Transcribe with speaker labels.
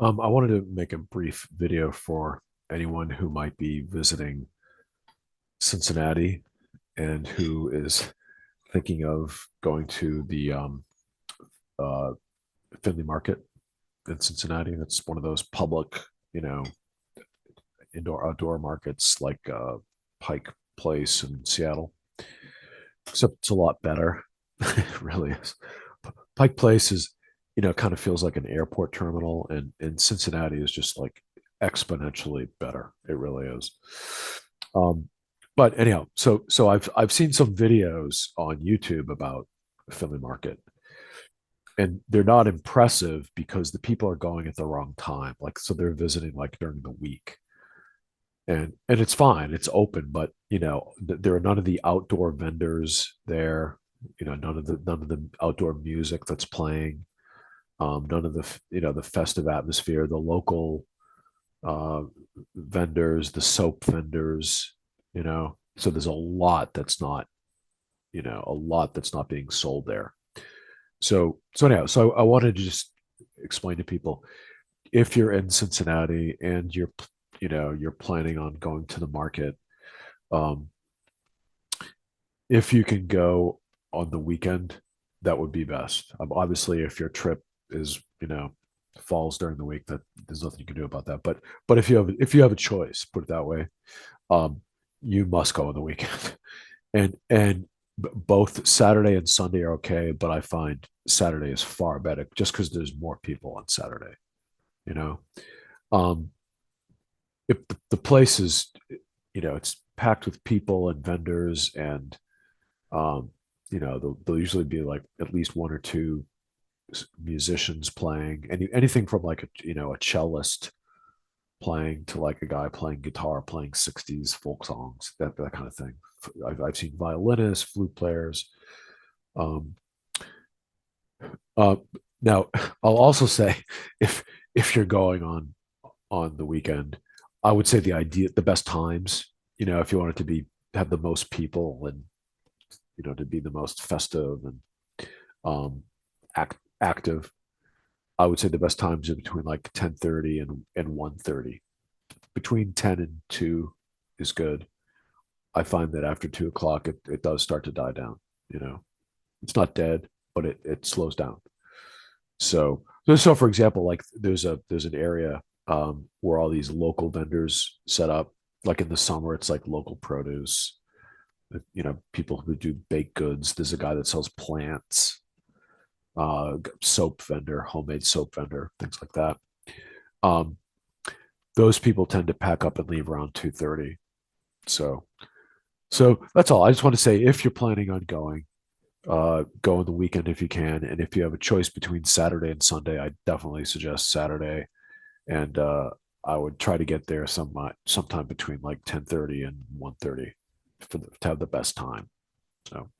Speaker 1: I wanted to make a brief video for anyone who might be visiting Cincinnati and who is thinking of going to the uh, Findlay Market in Cincinnati. That's one of those public, you know, indoor outdoor markets like Pike Place in Seattle. Except it's a lot better. It really is. Pike Place is, kind of feels like an airport terminal, and Cincinnati is just like exponentially better. It really is. Um, but anyhow, so I've seen some videos on YouTube about Philly Market, and they're not impressive because the people are going at the wrong time. Like, so they're visiting like during the week, and it's fine, it's open, but there are none of the outdoor vendors there. None of the outdoor music that's playing, none of the the festive atmosphere, the local uh, vendors, the soap vendors. So there's a lot that's not being sold there. So anyhow, so I wanted to just explain to people, if you're in Cincinnati and you're planning on going to the market, um, if you can go on the weekend, that would be best. Obviously, if your trip is falls during the week, that there's nothing you can do about that. But if you have a choice, put it that way, um, you must go on the weekend. And both Saturday and Sunday are okay, but I find Saturday is far better just because there's more people on Saturday. You know, um, if the place is, it's packed with people and vendors, and um, there'll usually be like at least one or two musicians playing, anything from like a cellist playing to like a guy playing guitar, playing 60s folk songs, that kind of thing. I've seen violinists, flute players. um, uh, Now, I'll also say, if if you're going on the weekend, I would say the best times, if you want it to be have the most people, and to be the most festive and active, I would say the best times are between like 10:30 and 1:30. Between 10 and 2 is good. I find that after 2 o'clock, it does start to die down. It's not dead, but it slows down. So for example, like there's an area where all these local vendors set up. Like in the summer, it's like local produce. People who do baked goods. There's a guy that sells plants, soap vendor, homemade soap vendor, things like that. Um, those people tend to pack up and leave around 2:30. So so that's all. I just want to say, if you're planning on going, go on the weekend if you can, and if you have a choice between Saturday and Sunday, I definitely suggest Saturday, and I would try to get there sometime between like 10:30 and 1:30 to have the best time. So.